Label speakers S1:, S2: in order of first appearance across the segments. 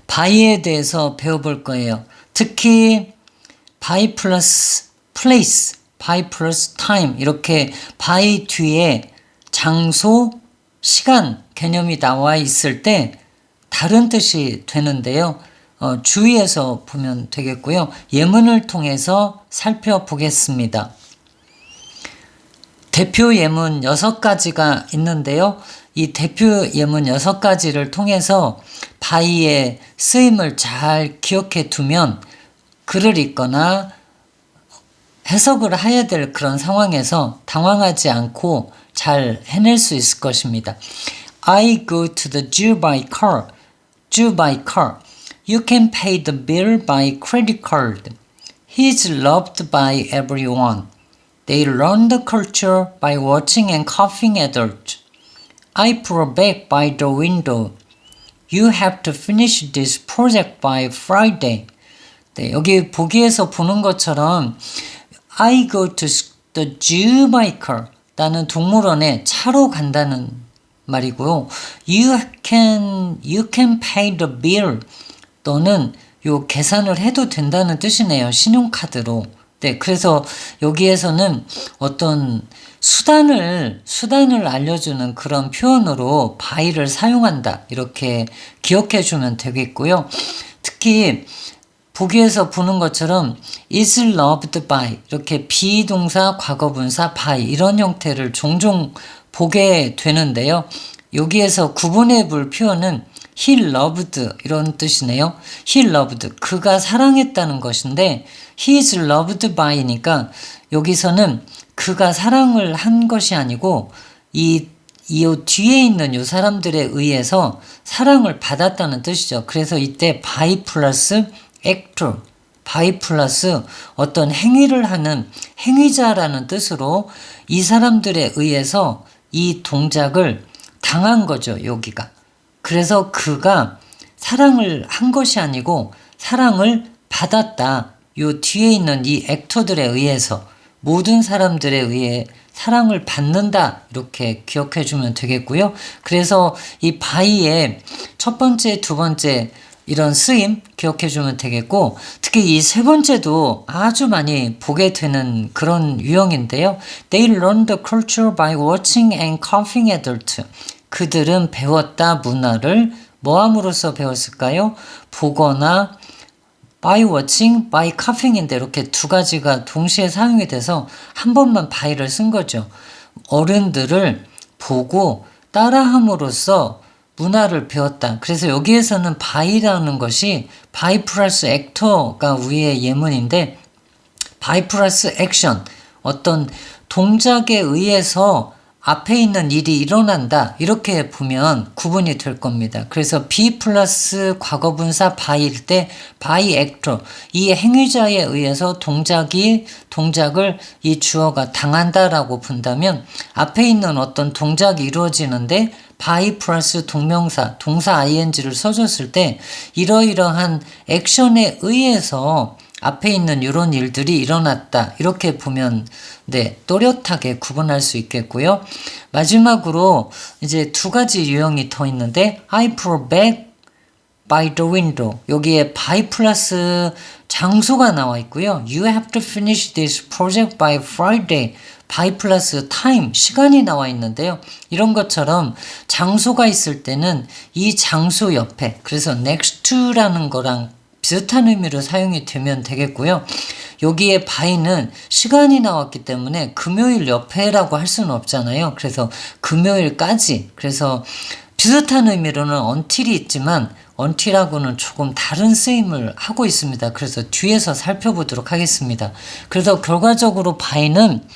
S1: by에 대해서 배워볼 거예요. 특히 by 플러스 place, by 플러스 time 이렇게 by 뒤에 장소, 시간 개념이 나와 있을 때 다른 뜻이 되는데요. 주의해서 보면 되겠고요. 예문을 통해서 살펴보겠습니다. 대표 예문 6가지가 있는데요. 이 대표 예문 6가지를 통해서 by의 쓰임을 잘 기억해 두면 글을 읽거나 해석을 해야 될 그런 상황에서 당황하지 않고 잘 해낼 수 있을 것입니다. I go to the Jew by car. Jew by car. You can pay the bill by credit card. He's loved by everyone. They learn the culture by watching and coughing adults. I pull back by the window. You have to finish this project by Friday. 네, 여기 보기에서 보는 것처럼 I go to the Jew by car. 나는 동물원에 차로 간다는 말이고요. You can pay the bill. 너는 요 계산을 해도 된다는 뜻이네요. 신용카드로. 네, 그래서 여기에서는 어떤 수단을 알려주는 그런 표현으로 by를 사용한다. 이렇게 기억해 주면 되겠고요. 특히 보기에서 보는 것처럼 is loved by 이렇게 비동사, 과거분사, by 이런 형태를 종종 보게 되는데요. 여기에서 구분해 볼 표현은 he loved 이런 뜻이네요. he loved 그가 사랑했다는 것인데 he is loved by니까 여기서는 그가 사랑을 한 것이 아니고 이 뒤에 있는 이 사람들에 의해서 사랑을 받았다는 뜻이죠. 그래서 이때 by 플러스 actor, by 플러스 어떤 행위를 하는 행위자라는 뜻으로 이 사람들에 의해서 이 동작을 당한 거죠, 여기가. 그래서 그가 사랑을 한 것이 아니고 사랑을 받았다. 요 뒤에 있는 이 액터들에 의해서 모든 사람들에 의해 사랑을 받는다. 이렇게 기억해 주면 되겠고요. 그래서 이 by의 첫 번째, 두 번째 이런 쓰임 기억해 주면 되겠고 특히 이 세 번째도 아주 많이 보게 되는 그런 유형인데요. They learn the culture by watching and coughing adult. 그들은 배웠다 문화를 뭐함으로써 배웠을까요? 보거나 by watching, by coughing인데 이렇게 두 가지가 동시에 사용이 돼서 한 번만 by를 쓴 거죠. 어른들을 보고 따라함으로써 문화를 배웠다. 그래서 여기에서는 by라는 것이 by 플러스 actor가 위에 예문인데 by 플러스 action 어떤 동작에 의해서 앞에 있는 일이 일어난다. 이렇게 보면 구분이 될 겁니다. 그래서 be 플러스 과거분사 by일 때 by actor 이 행위자에 의해서 동작을 이 주어가 당한다라고 본다면 앞에 있는 어떤 동작이 이루어지는데 by 플러스 동명사 동사 ing를 써줬을 때 이러이러한 액션에 의해서 앞에 있는 이런 일들이 일어났다. 이렇게 보면 네, 또렷하게 구분할 수 있겠고요. 마지막으로 이제 두 가지 유형이 더 있는데 I pull back by the window. 여기에 by 플러스 장소가 나와 있고요. You have to finish this project by Friday. by 플러스 time, 시간이 나와 있는데요. 이런 것처럼 장소가 있을 때는 이 장소 옆에 그래서 next to라는 거랑 비슷한 의미로 사용이 되면 되겠고요. 여기에 by는 시간이 나왔기 때문에 금요일 옆에라고 할 수는 없잖아요. 그래서 금요일까지 그래서 비슷한 의미로는 until이 있지만 until하고는 조금 다른 쓰임을 하고 있습니다. 그래서 뒤에서 살펴보도록 하겠습니다. 그래서 결과적으로 by는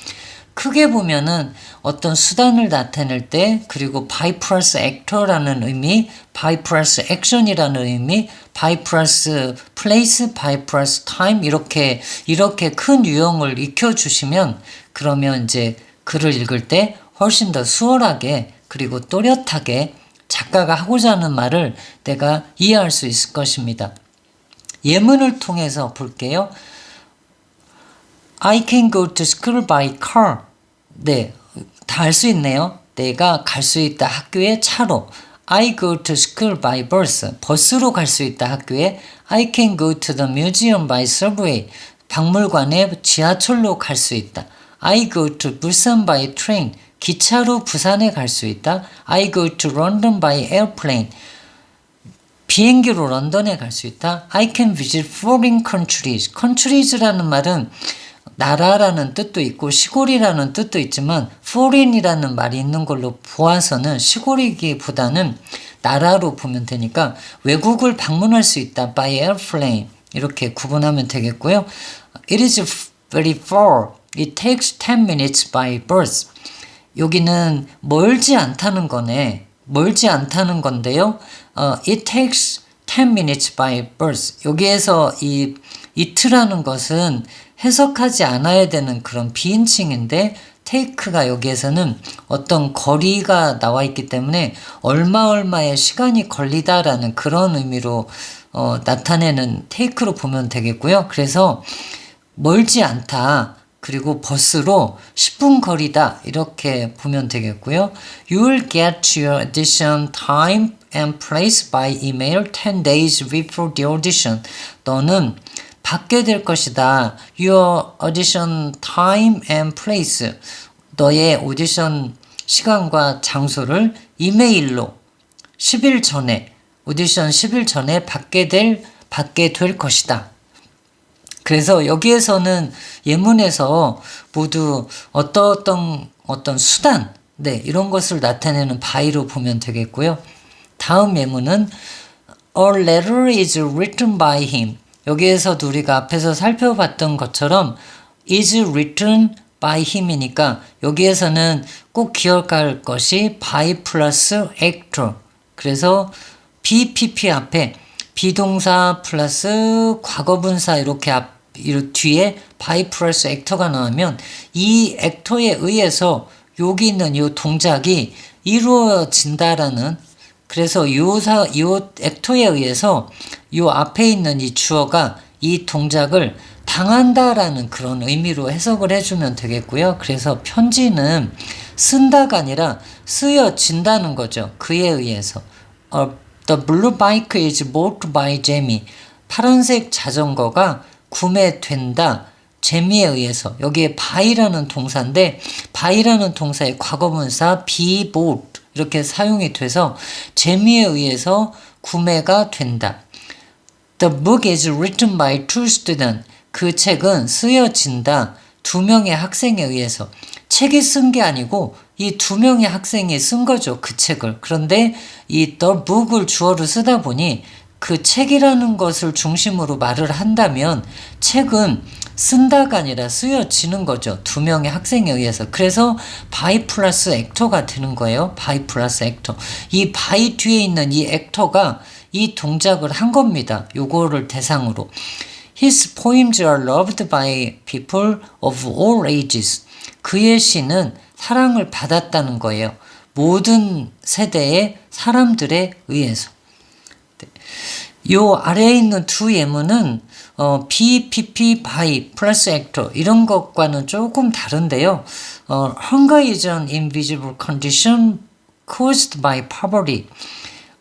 S1: 크게 보면은 어떤 수단을 나타낼 때 그리고 by 플러스 actor라는 의미, by 플러스 action이라는 의미, by 플러스 place, by 플러스 time 이렇게 큰 유형을 익혀주시면 그러면 이제 글을 읽을 때 훨씬 더 수월하게 그리고 또렷하게 작가가 하고자 하는 말을 내가 이해할 수 있을 것입니다. 예문을 통해서 볼게요. I can go to school by car. 네, 다 알 수 있네요. 내가 갈 수 있다 학교에 차로. I go to school by bus. 버스로 갈 수 있다, 학교에. I can go to the museum by subway. 박물관에 지하철로 갈 수 있다. I go to Busan by train. 기차로 부산에 갈 수 있다. I go to London by airplane. 비행기로 런던에 갈 수 있다. I can visit foreign countries. countries라는 말은 나라라는 뜻도 있고 시골이라는 뜻도 있지만 foreign이라는 말이 있는 걸로 보아서는 시골이기보다는 나라로 보면 되니까 외국을 방문할 수 있다. by airplane. 이렇게 구분하면 되겠고요. It is very far. It takes 10 minutes by bus. 여기는 멀지 않다는 거네. 멀지 않다는 건데요. It takes 10 minutes by bus. 여기에서 이 it라는 것은 해석하지 않아야 되는 그런 비인칭인데 take가 여기에서는 어떤 거리가 나와 있기 때문에 얼마의 시간이 걸리다라는 그런 의미로 나타내는 take로 보면 되겠고요. 그래서 멀지 않다. 그리고 버스로 10분 거리다 이렇게 보면 되겠고요. You will get your audition time and place by email 10 days before the audition. 너는 받게 될 것이다. Your audition time and place. 너의 오디션 시간과 장소를 이메일로 10일 전에 오디션 10일 전에 받게 될 것이다. 그래서 여기에서는 예문에서 모두 어떤 수단, 이런 것을 나타내는 by로 보면 되겠고요. 다음 예문은 A letter is written by him. 여기에서도 우리가 앞에서 살펴봤던 것처럼 is written by him이니까 여기에서는 꼭 기억할 것이 by 플러스 actor. 그래서 BPP 앞에 비동사 플러스 과거분사 이렇게 뒤에 by 플러스 액터가 나오면 이 액터에 의해서 여기 있는 이 동작이 이루어진다라는 그래서 요 액터에 의해서 요 앞에 있는 이 주어가 이 동작을 당한다라는 그런 의미로 해석을 해주면 되겠고요. 그래서 편지는 쓴다가 아니라 쓰여진다는 거죠. 그에 의해서. The blue bike is bought by Jamie. 파란색 자전거가 구매된다. 재미에 의해서. 여기에 by라는 동사인데 by라는 동사의 과거분사 be bought 이렇게 사용이 돼서 재미에 의해서 구매가 된다. The book is written by two students. 그 책은 쓰여진다. 2명의 학생에 의해서. 책이 쓴 게 아니고 이 2명의 학생이 쓴 거죠. 그 책을. 그런데 이 the book을 주어로 쓰다 보니 그 책이라는 것을 중심으로 말을 한다면 책은 쓴다가 아니라 쓰여지는 거죠. 2명의 학생에 의해서. 그래서 by 플러스 액터가 되는 거예요. by 플러스 액터. 이 by 뒤에 있는 이 액터가 이 동작을 한 겁니다. 요거를 대상으로. His poems are loved by people of all ages. 그의 시는 사랑을 받았다는 거예요. 모든 세대의 사람들에 의해서. 요 아래에 있는 두 예문은 BPP by 플러스 액터 이런 것과는 조금 다른데요. Hunger is an invisible condition caused by poverty.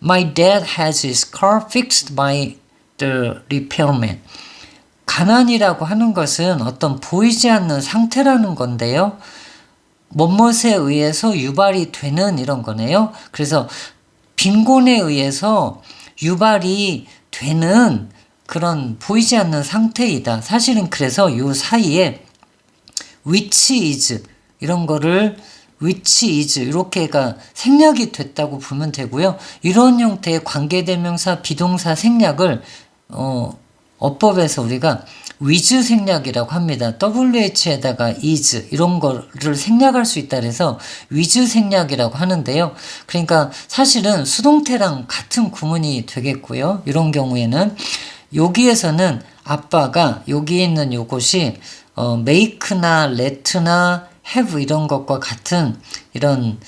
S1: My dad has his car fixed by the repairman. 가난이라고 하는 것은 어떤 보이지 않는 상태라는 건데요. 뭐뭇에 의해서 유발이 되는 이런 거네요. 그래서 빈곤에 의해서 유발이 되는 그런 보이지 않는 상태이다. 사실은 그래서 요 사이에 which is 이런 거를 which is 이렇게가 생략이 됐다고 보면 되고요. 이런 형태의 관계대명사 비동사 생략을 어법에서 우리가 with 생략이라고 합니다. WH에다가 is 이런 거를 생략할 수 있다 그래서 with 생략이라고 하는데요. 그러니까 사실은 수동태랑 같은 구문이 되겠고요. 이런 경우에는 여기에서는 아빠가 여기 있는 요것이 make나 let나 have 이런 것과 같은 이런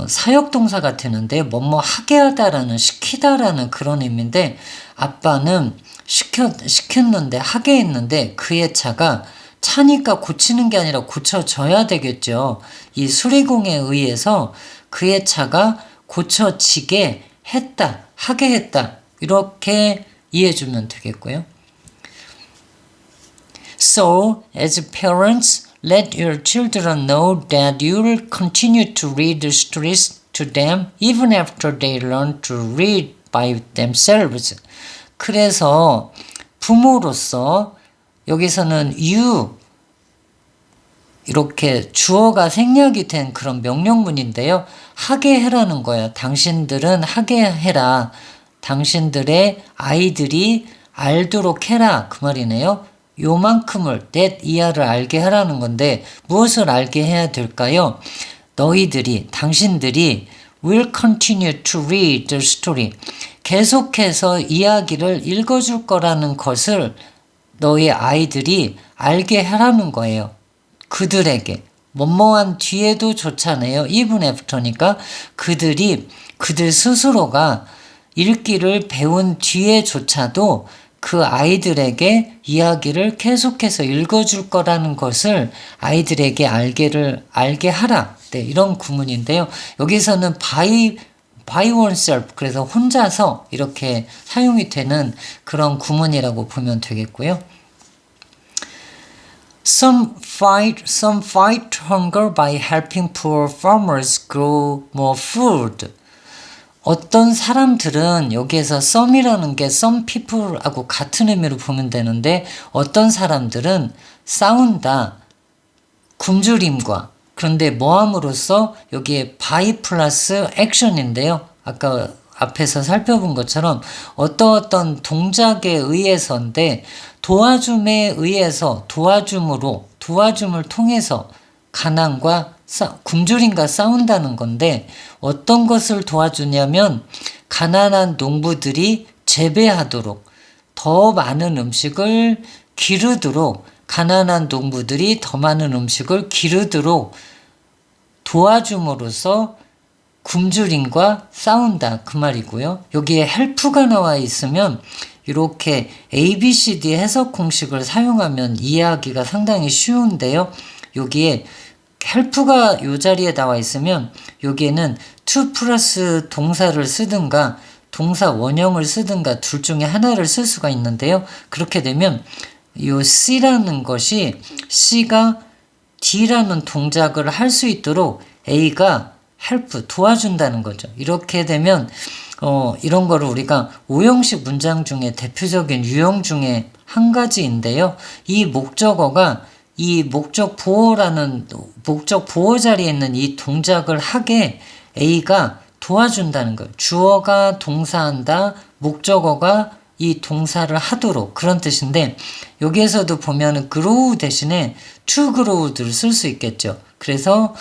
S1: 사역동사가 되는데 뭐뭐 하게 하다라는 시키다라는 그런 의미인데 아빠는 시켰는데 하게 했는데 그의 차가 차니까 고치는 게 아니라 고쳐져야 되겠죠. 이 수리공에 의해서 그의 차가 고쳐지게 했다, 하게 했다. 이렇게 이해해주면 되겠고요. So, as parents, let your children know that you will continue to read the stories to them even after they learn to read by themselves. 그래서 부모로서 여기서는 you 이렇게 주어가 생략이 된 그런 명령문인데요. 하게 해라는 거예요. 당신들은 하게 해라. 당신들의 아이들이 알도록 해라. 그 말이네요. 요만큼을 that 이하를 알게 하라는 건데 무엇을 알게 해야 될까요? 너희들이 당신들이 will continue to read the story. 계속해서 이야기를 읽어줄 거라는 것을 너희 아이들이 알게 하라는 거예요. 그들에게. 뭐뭐한 뒤에도 좋잖아요. even after니까 그들 스스로가 읽기를 배운 뒤에조차도 그 아이들에게 이야기를 계속해서 읽어줄 거라는 것을 아이들에게 알게 하라. 네, 이런 구문인데요. 여기서는 by oneself, 그래서 혼자서 이렇게 사용이 되는 그런 구문이라고 보면 되겠고요. Some fight hunger by helping poor farmers grow more food. 어떤 사람들은 여기에서 some이라는 게 some people하고 같은 의미로 보면 되는데 어떤 사람들은 싸운다, 굶주림과 그런데 뭐함으로써 여기에 by 플러스 action인데요. 아까 앞에서 살펴본 것처럼 어떤 동작에 의해서인데 도와줌에 의해서 도와줌을 통해서 가난과 굶주림과 싸운다는 건데 어떤 것을 도와주냐면 가난한 농부들이 재배하도록 더 많은 음식을 기르도록 가난한 농부들이 더 많은 음식을 기르도록 도와줌으로써 굶주림과 싸운다 그 말이고요. 여기에 help가 나와 있으면 이렇게 ABCD 해석 공식을 사용하면 이해하기가 상당히 쉬운데요. 여기에 help가 이 자리에 나와 있으면 여기에는 to 플러스 동사를 쓰든가 동사 원형을 쓰든가 둘 중에 하나를 쓸 수가 있는데요. 그렇게 되면 이 C라는 것이 C가 D라는 동작을 할 수 있도록 A가 help, 도와준다는 거죠. 이렇게 되면 이런 거를 우리가 오형식 문장 중에 대표적인 유형 중에 한 가지인데요. 이 목적어가 이 목적 보호 자리에 있는 이 동작을 하게 A가 도와준다는 거예요. 주어가 동사한다, 목적어가 이 동사를 하도록 그런 뜻인데 여기에서도 보면은 grow 대신에 to grow를 쓸 수 있겠죠. 그래서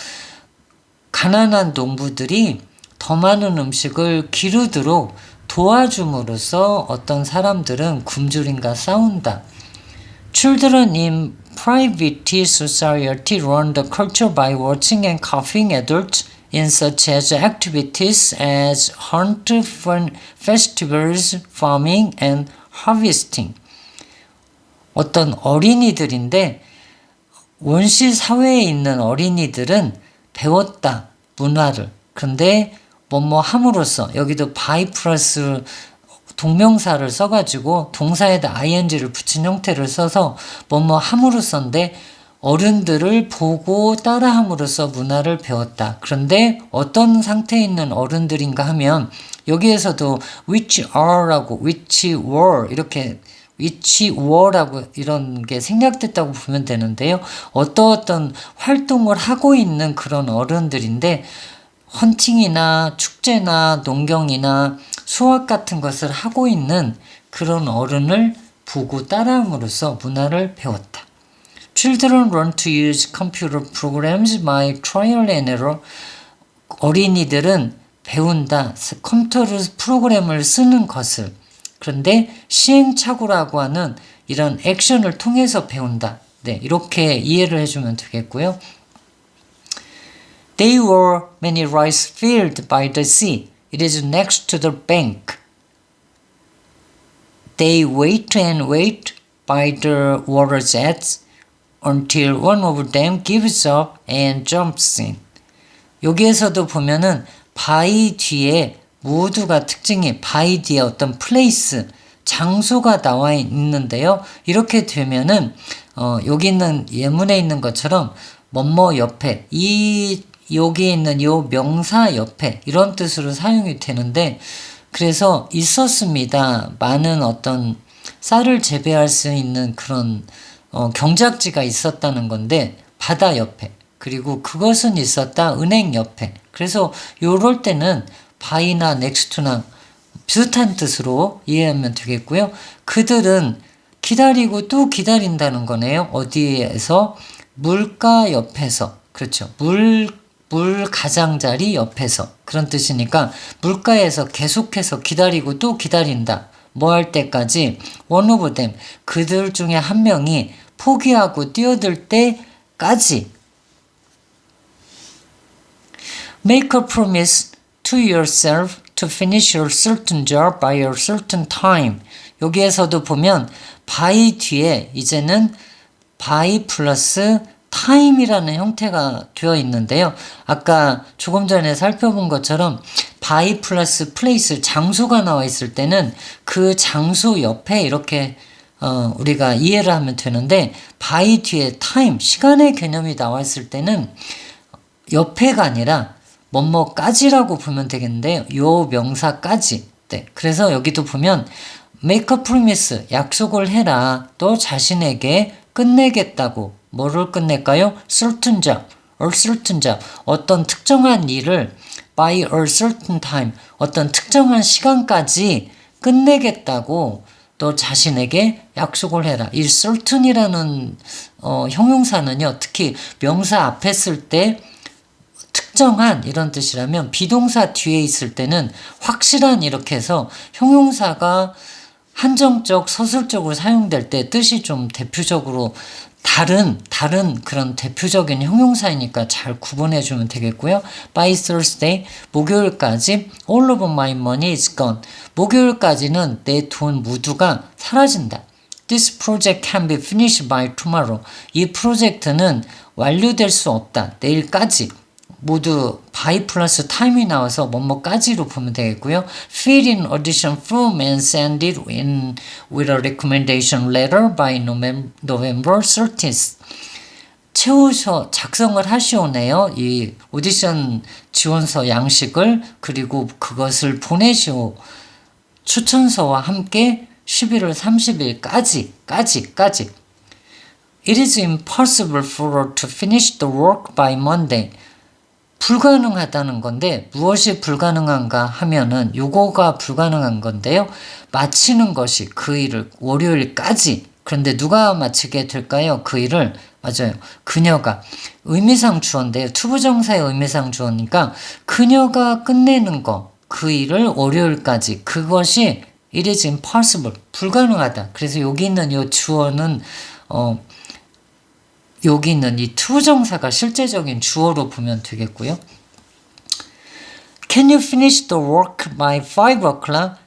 S1: 가난한 농부들이 더 많은 음식을 기르도록 도와줌으로써 어떤 사람들은 굶주림과 싸운다. Children in private society learn the culture by watching and copying adults in such as activities as hunt, festivals, farming, and harvesting. 어떤 어린이들인데 원시 사회에 있는 어린이들은 배웠다, 문화를. 그런데 뭐뭐 함으로써 여기도 by 플러스 동명사를 써가지고 동사에다 ing를 붙인 형태를 써서 뭐뭐 함으로써인데 어른들을 보고 따라함으로써 문화를 배웠다. 그런데 어떤 상태에 있는 어른들인가 하면 여기에서도 which are라고 which were 이렇게 which were라고 이런 게 생략됐다고 보면 되는데요. 어떤 활동을 하고 있는 그런 어른들인데 헌팅이나 축제나 농경이나 수학 같은 것을 하고 있는 그런 어른을 보고 따라함으로써 문화를 배웠다. Children learn to use computer programs by trial and error. 어린이들은 배운다. 컴퓨터 프로그램을 쓰는 것을. 그런데 시행착오라고 하는 이런 액션을 통해서 배운다. 네, 이렇게 이해를 해주면 되겠고요. They were many rice fields by the sea. It is next to the bank. They wait and wait by the water's edge until one of them gives up and jumps in. 여기에서도 보면은 by 뒤에 모두가 특징이 by 뒤에 어떤 place, 장소가 나와 있는데요. 이렇게 되면은 여기 있는 예문에 있는 것처럼 뭐뭐 옆에 여기 있는 요 명사 옆에 이런 뜻으로 사용이 되는데 그래서 있었습니다. 많은 어떤 쌀을 재배할 수 있는 그런 경작지가 있었다는 건데 바다 옆에 그리고 그것은 있었다 은행 옆에 그래서 요럴 때는 by나 next나 비슷한 뜻으로 이해하면 되겠고요. 그들은 기다리고 또 기다린다는 거네요. 어디에서? 물가 옆에서. 그렇죠. 물 가장자리 옆에서. 그런 뜻이니까 물가에서 계속해서 기다리고 또 기다린다. 뭐 할 때까지? one of them. 그들 중에 한 명이 포기하고 뛰어들 때까지. Make a promise to yourself to finish your certain job by a certain time. 여기에서도 보면 by 뒤에 이제는 by 플러스 time이라는 형태가 되어 있는데요. 아까 조금 전에 살펴본 것처럼 by 플러스 place 장소가 나와 있을 때는 그 장소 옆에 이렇게 우리가 이해를 하면 되는데 by 뒤에 time 시간의 개념이 나와 있을 때는 옆에가 아니라 뭐뭐까지라고 보면 되겠는데요. 요 명사까지. 네. 그래서 여기도 보면 make a promise 약속을 해라. 또 자신에게 끝내겠다고. 뭐를 끝낼까요? certain job, a certain job. 어떤 특정한 일을 by a certain time. 어떤 특정한 시간까지 끝내겠다고 또 자신에게 약속을 해라. 이 certain이라는 형용사는요. 특히 명사 앞에 쓸 때 특정한 이런 뜻이라면 비동사 뒤에 있을 때는 확실한 이렇게 해서 형용사가 한정적 서술적으로 사용될 때 뜻이 좀 대표적으로 다른 그런 대표적인 형용사이니까 잘 구분해 주면 되겠고요. By Thursday 목요일까지 all of my money is gone. 목요일까지는 내 돈 모두가 사라진다. This project can be finished by tomorrow. 이 프로젝트는 완료될 수 없다. 내일까지. 모두 by 플러스 time이 나와서 뭐뭐까지로 보면 되겠고요. Fill in audition form and send it in with a recommendation letter by November 30th. 작성을 하시오네요. 이 오디션 지원서 양식을 그리고 그것을 보내시오. 추천서와 함께 11월 30일까지. It is impossible for her to finish the work by Monday. 불가능하다는 건데 무엇이 불가능한가 하면은 요거가 불가능한 건데요. 마치는 것이 그 일을 월요일까지. 그런데 누가 마치게 될까요? 그 일을. 맞아요. 그녀가. 의미상 주어인데요. 투부정사의 의미상 주어니까 그녀가 끝내는 거. 그 일을 월요일까지. 그것이 it is impossible. 불가능하다. 그래서 여기 있는 요 주어는 여기 있는 이 투부정사가 실제적인 주어로 보면 되겠고요. Can you finish the work by 5 o'clock?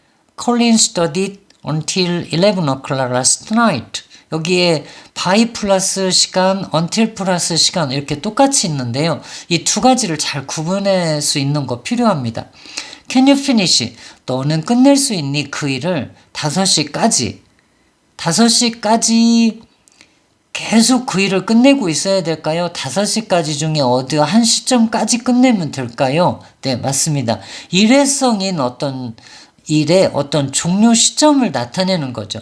S1: Colin studied until 11 o'clock last night. 여기에 by 플러스 시간, until 플러스 시간 이렇게 똑같이 있는데요. 이 두 가지를 잘 구분할 수 있는 거 필요합니다. Can you finish? 너는 끝낼 수 있니? 그 일을 5시까지. 5시까지 계속 그 일을 끝내고 있어야 될까요? 5시까지 중에 어느 한 시점까지 끝내면 될까요? 네, 맞습니다. 일회성인 어떤 일의 어떤 종료 시점을 나타내는 거죠.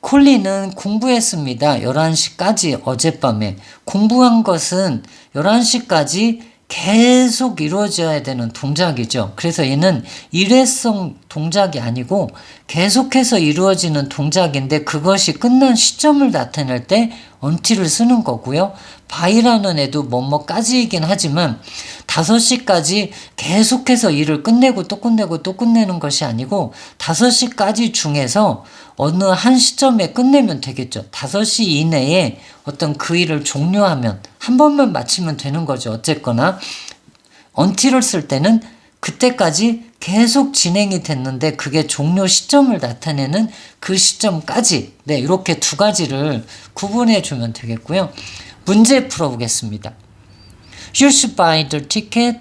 S1: 콜린은 공부했습니다. 11시까지 어젯밤에. 공부한 것은 11시까지 계속 이루어져야 되는 동작이죠. 그래서 얘는 일회성 동작이 아니고 계속해서 이루어지는 동작인데 그것이 끝난 시점을 나타낼 때 until을 쓰는 거고요. by라는 애도 뭐뭐까지이긴 하지만 5시까지 계속해서 일을 끝내고 또 끝내고 또 끝내는 것이 아니고 5시까지 중에서 어느 한 시점에 끝내면 되겠죠. 5시 이내에 어떤 그 일을 종료하면 한 번만 마치면 되는 거죠. 어쨌거나 until을 쓸 때는 그때까지 계속 진행이 됐는데 그게 종료 시점을 나타내는 그 시점까지 네 이렇게 두 가지를 구분해 주면 되겠고요. 문제 풀어보겠습니다. You should buy the ticket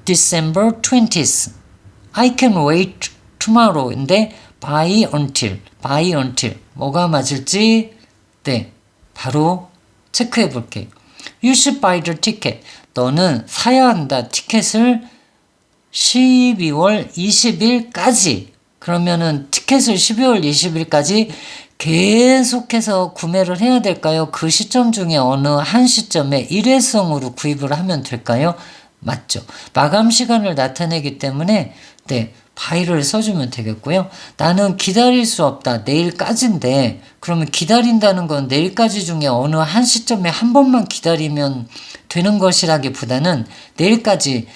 S1: December 20th. I can wait tomorrow인데 by until 뭐가 맞을지 네 바로 체크해 볼게요. You should buy the ticket. 너는 사야 한다. 티켓을 12월 20일까지. 그러면은 티켓을 12월 20일까지 계속해서 구매를 해야 될까요? 그 시점 중에 어느 한 시점에 일회성으로 구입을 하면 될까요? 맞죠. 마감 시간을 나타내기 때문에 네, by를 써주면 되겠고요. 나는 기다릴 수 없다. 내일까지인데 그러면 기다린다는 건 내일까지 중에 어느 한 시점에 한 번만 기다리면 되는 것이라기보다는 내일까지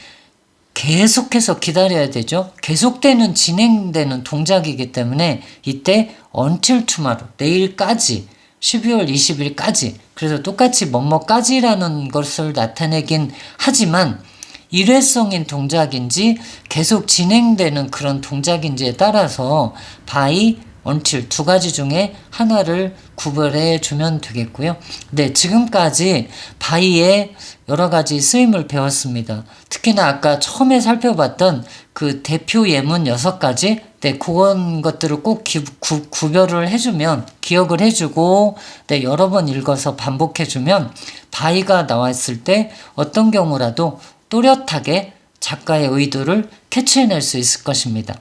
S1: 계속해서 기다려야 되죠. 계속되는 진행되는 동작이기 때문에 이때 until tomorrow 내일까지 12월 20일까지 그래서 똑같이 뭐뭐까지라는 것을 나타내긴 하지만 일회성인 동작인지 계속 진행되는 그런 동작인지에 따라서 by, until 두 가지 중에 하나를 구별해 주면 되겠고요. 네, 지금까지 by의 여러 가지 쓰임을 배웠습니다. 특히나 아까 처음에 살펴봤던 그 대표 예문 6가지 네, 그런 것들을 꼭 구별을 해주면 기억을 해주고 네, 여러 번 읽어서 반복해주면 by가 나왔을 때 어떤 경우라도 또렷하게 작가의 의도를 캐치해낼 수 있을 것입니다.